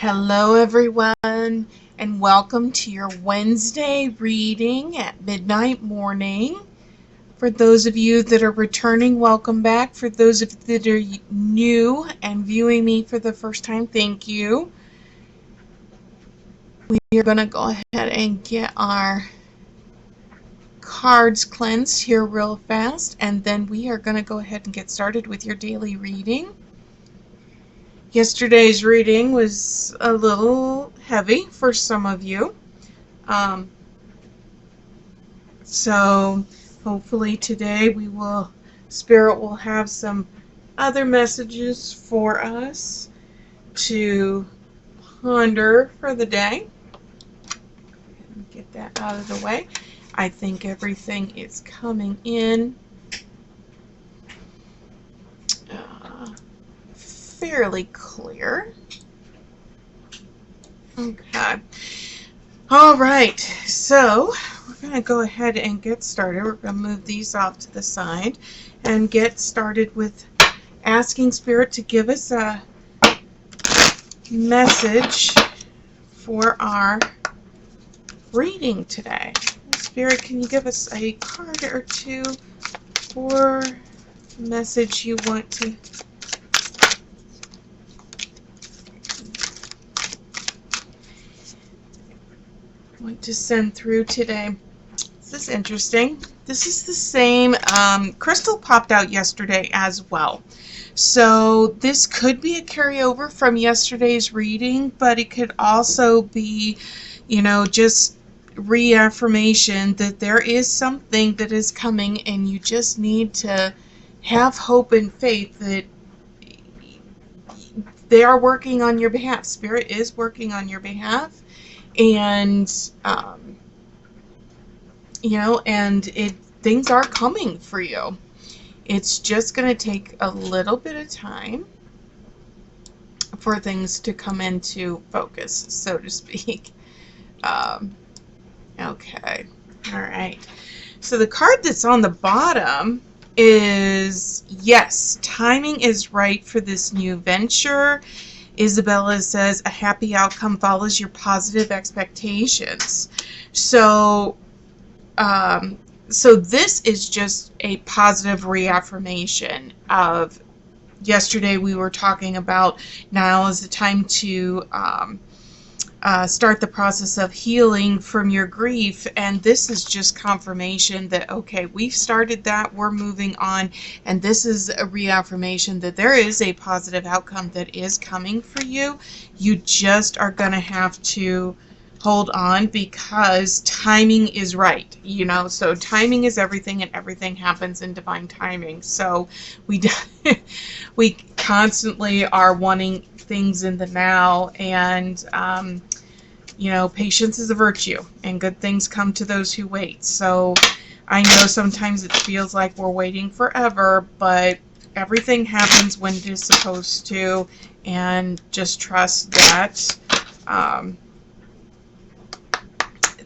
Hello everyone, and welcome to your Wednesday reading at midnight morning. For those of you that are returning, welcome back. For those of you that are new and viewing me for the first time, thank you. We are going to go ahead and get our cards cleansed here real fast, and then we are going to go ahead and get started with your daily reading. Yesterday's reading was a little heavy for some of you. So hopefully today Spirit will have some other messages for us to ponder for the day. Get that out of the way. I think everything is coming in fairly clear. Okay. All right. So we're going to go ahead and get started. We're going to move these off to the side and get started with asking Spirit to give us a message for our reading today. Spirit, can you give us a card or two for the message you want to send through today? This is interesting. This is the same crystal popped out yesterday as well. So this could be a carryover from yesterday's reading, but it could also be, just reaffirmation that there is something that is coming, and you just need to have hope and faith that they are working on your behalf. Spirit is working on your behalf. And, things are coming for you. It's just going to take a little bit of time for things to come into focus, so to speak. Okay. All right. So the card that's on the bottom is, yes, timing is right for this new venture. Isabella says a happy outcome follows your positive expectations. So this is just a positive reaffirmation of yesterday we were talking about now is the time to start the process of healing from your grief, and this is just confirmation that, okay, we've started that, we're moving on, and this is a reaffirmation that there is a positive outcome that is coming for you. You just are going to have to hold on because timing is right, so timing is everything, and everything happens in divine timing. So we constantly are wanting things in the now, and patience is a virtue, and good things come to those who wait. So I know sometimes it feels like we're waiting forever, but everything happens when it is supposed to, and just trust that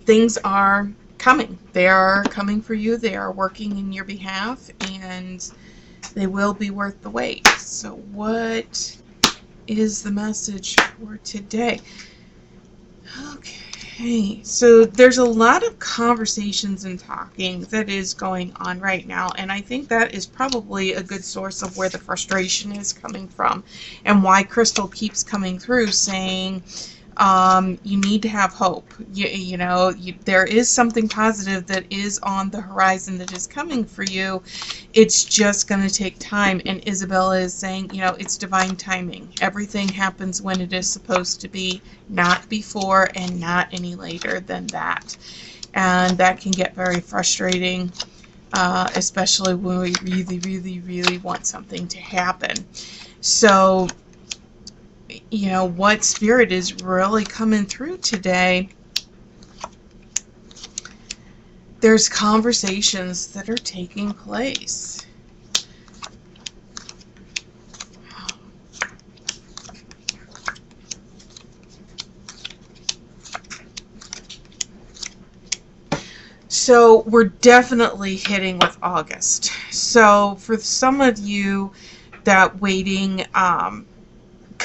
things are coming. They are coming for you. They are working in your behalf, and they will be worth the wait. So what is the message for today? Okay, so there's a lot of conversations and talking that is going on right now, and I think that is probably a good source of where the frustration is coming from, and why Crystal keeps coming through saying you need to have hope. There is something positive that is on the horizon that is coming for you. It's just going to take time. And Isabella is saying, it's divine timing. Everything happens when it is supposed to be, not before and not any later than that. And that can get very frustrating, especially when we really, really, really want something to happen. So what Spirit is really coming through today, there's conversations that are taking place. So we're definitely hitting with August. So for some of you, that waiting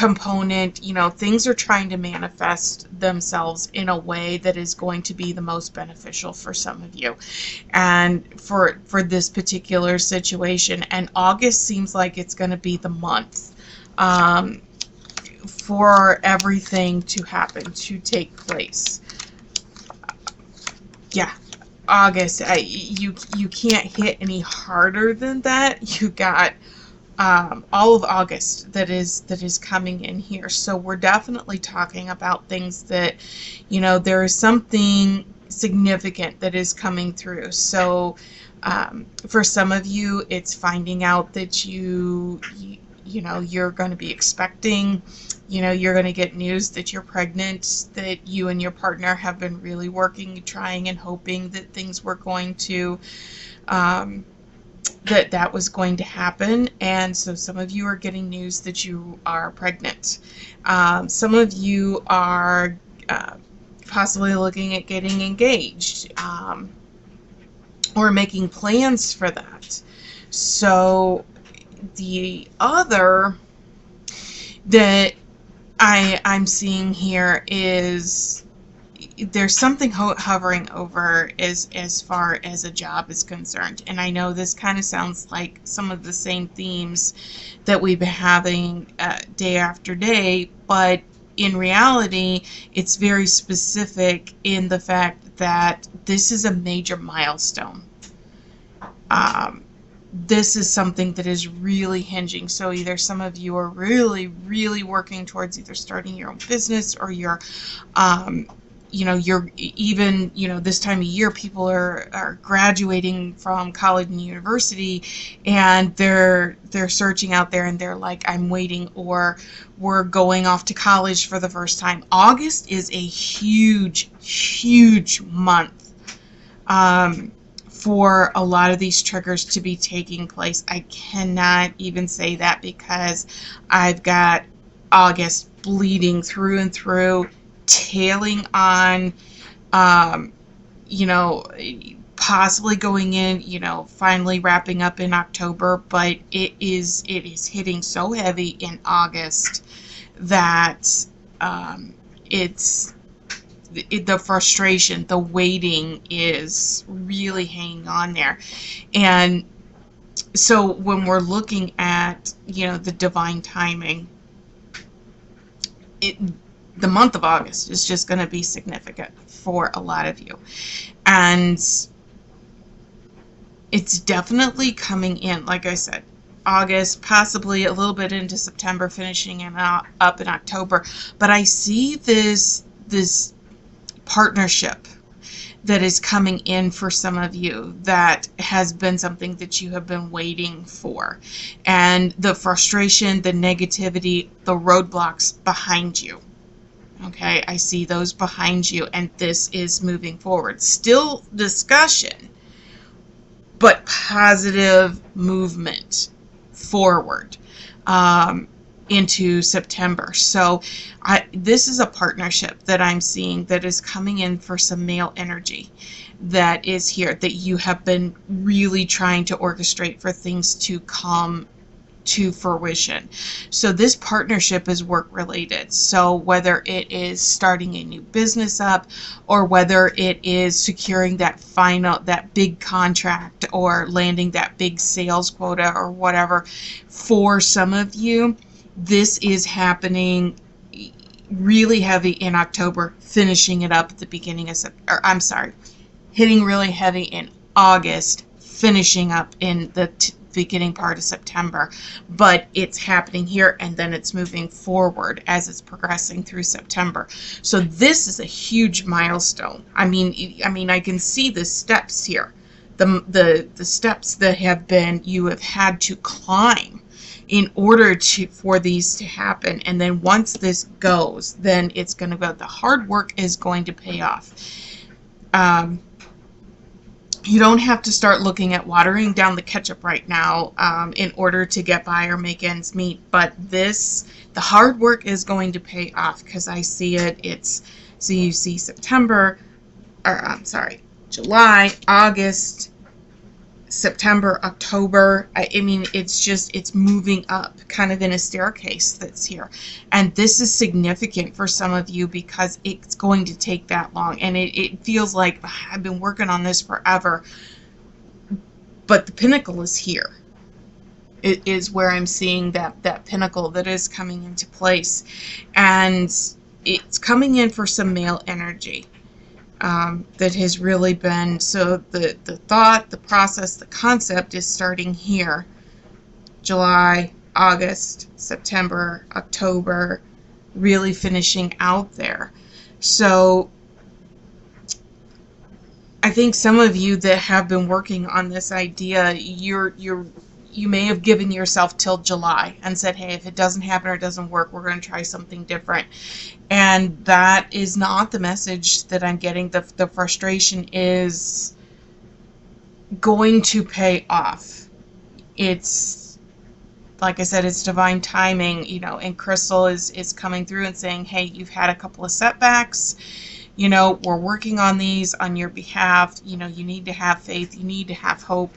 component, things are trying to manifest themselves in a way that is going to be the most beneficial for some of you. And for this particular situation, and August seems like it's going to be the month for everything to happen, to take place. Yeah. August, you can't hit any harder than that. You got all of August that is coming in here. So we're definitely talking about things that, there is something significant that is coming through. So for some of you, it's finding out that you're going to be expecting, you're going to get news that you're pregnant, that you and your partner have been really working, trying and hoping that things were going to, that was going to happen. And so some of you are getting news that you are pregnant. Some of you are possibly looking at getting engaged, or making plans for that. So the other that I'm seeing here is there's something hovering over as far as a job is concerned. And I know this kind of sounds like some of the same themes that we've been having day after day, but in reality, it's very specific in the fact that this is a major milestone. This is something that is really hinging. So either some of you are really, really working towards either starting your own business, or you're, you're even, this time of year, people are graduating from college and university, and they're searching out there, and they're like, I'm waiting, or we're going off to college for the first time. August is a huge, huge month. For a lot of these triggers to be taking place. I cannot even say that because I've got August bleeding through and through, tailing on, possibly going in, finally wrapping up in October, but it is hitting so heavy in August that the frustration, the waiting is really hanging on there. And so when we're looking at, the divine timing, the month of August is just going to be significant for a lot of you. And it's definitely coming in, like I said, August, possibly a little bit into September, finishing up in October. But I see this partnership that is coming in for some of you that has been something that you have been waiting for, and the frustration, the negativity, the roadblocks behind you. Okay, I see those behind you, and this is moving forward. Still discussion, but positive movement forward into September. So this is a partnership that I'm seeing that is coming in for some male energy that is here, that you have been really trying to orchestrate for things to come to fruition. So this partnership is work related. So whether it is starting a new business up, or whether it is securing that big contract, or landing that big sales quota, or whatever, for some of you, this is happening really heavy in October, finishing it up at the beginning of hitting really heavy in August, finishing up in the beginning part of September. But it's happening here, and then it's moving forward as it's progressing through September. So this is a huge milestone. I mean, I can see the steps here, the steps that you have had to climb in order for these to happen. And then once this goes, then it's going to go. The hard work is going to pay off. You don't have to start looking at watering down the ketchup right now in order to get by or make ends meet. But the hard work is going to pay off, because I see it. So you see July, August, September, October. I mean, it's moving up kind of in a staircase that's here. And this is significant for some of you because it's going to take that long. And it feels like I've been working on this forever. But the pinnacle is here. It is where I'm seeing that pinnacle that is coming into place. And it's coming in for some male energy. That has really been, so the thought, the process, the concept is starting here. July, August, September, October, really finishing out there. So I think some of you that have been working on this idea, you may have given yourself till July and said, hey, if it doesn't happen or it doesn't work, we're going to try something different. And that is not the message that I'm getting. The frustration is going to pay off. It's, like I said, it's divine timing, and Crystal is coming through and saying, hey, you've had a couple of setbacks. We're working on these on your behalf. You need to have faith. You need to have hope.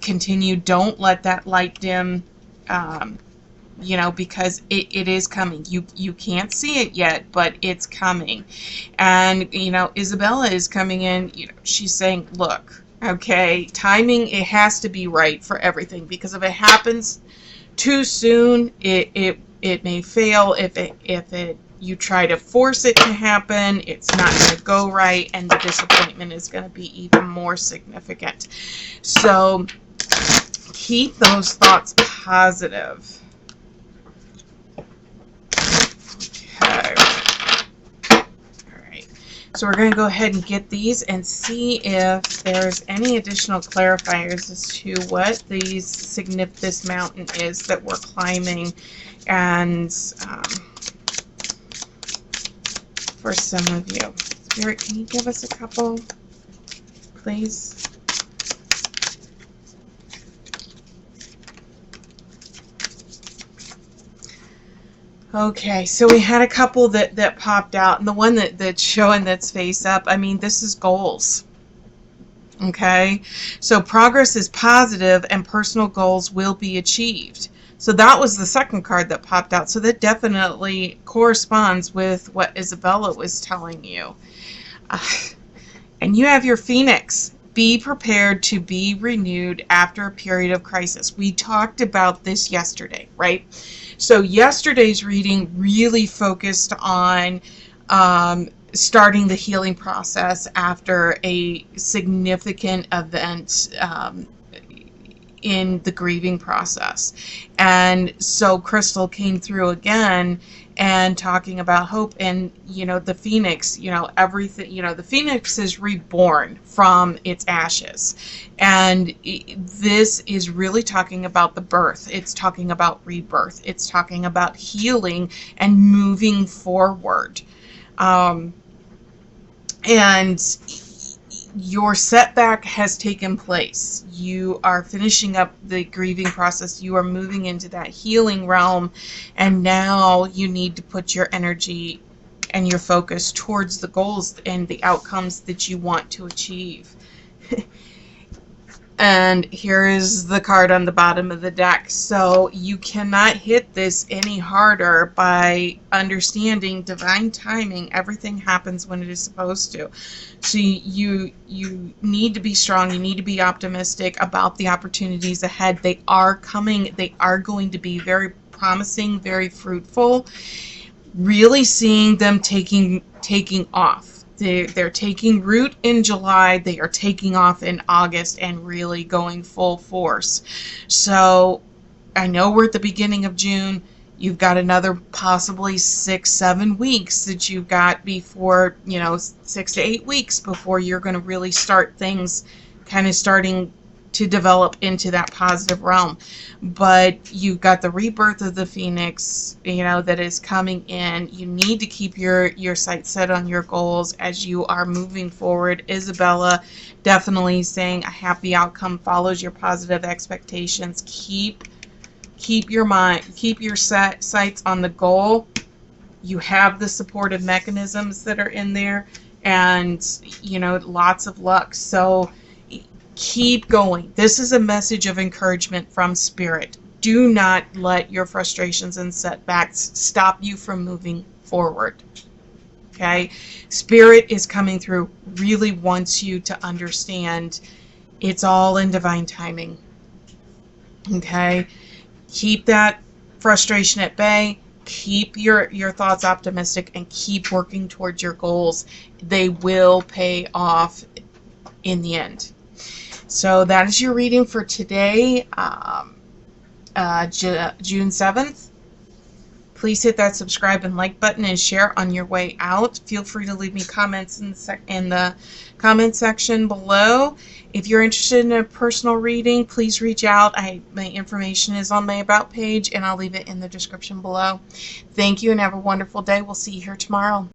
Continue. Don't let that light dim, because it is coming. You can't see it yet, but it's coming. And, Isabella is coming in, she's saying, look, okay, timing, it has to be right for everything, because if it happens too soon, it may fail. If you try to force it to happen, it's not going to go right, and the disappointment is going to be even more significant. So keep those thoughts positive. Okay. All right. So we're going to go ahead and get these and see if there's any additional clarifiers as to what this mountain is that we're climbing, and for some of you. Spirit, can you give us a couple, please? Okay, so we had a couple that popped out, and the one that's showing that's face up, I mean, this is goals. Okay, so progress is positive and personal goals will be achieved. So that was the second card that popped out. So that definitely corresponds with what Isabella was telling you. And you have your Phoenix. Be prepared to be renewed after a period of crisis. We talked about this yesterday, right? So yesterday's reading really focused on starting the healing process after a significant event in the grieving process. And so Crystal came through again and talking about hope, and the Phoenix, everything, the Phoenix is reborn from its ashes. And this is really talking about the birth. It's talking about rebirth. It's talking about healing and moving forward. And your setback has taken place. You are finishing up the grieving process. You are moving into that healing realm. And now you need to put your energy and your focus towards the goals and the outcomes that you want to achieve. And here is the card on the bottom of the deck. So you cannot hit this any harder by understanding divine timing. Everything happens when it is supposed to. So you need to be strong. You need to be optimistic about the opportunities ahead. They are coming. They are going to be very promising, very fruitful. Really seeing them taking off. They're taking root in July. They are taking off in August and really going full force. So I know we're at the beginning of June. You've got another possibly 6-7 weeks that you've got before, 6 to 8 weeks before you're going to really start things kind of starting to develop into that positive realm. But you've got the rebirth of the Phoenix, that is coming in. You need to keep your sights set on your goals as you are moving forward. Isabella definitely saying a happy outcome follows your positive expectations. Keep your mind, keep your sights on the goal. You have the supportive mechanisms that are in there, and lots of luck. So Keep going. This is a message of encouragement from Spirit. Do not let your frustrations and setbacks stop you from moving forward. Okay? Spirit is coming through, really wants you to understand it's all in divine timing. Okay? Keep that frustration at bay. Keep your thoughts optimistic and keep working towards your goals. They will pay off in the end. So that is your reading for today, June 7th. Please hit that subscribe and like button and share on your way out. Feel free to leave me comments in the comment section below. If you're interested in a personal reading, please reach out. My information is on my About page, and I'll leave it in the description below. Thank you, and have a wonderful day. We'll see you here tomorrow.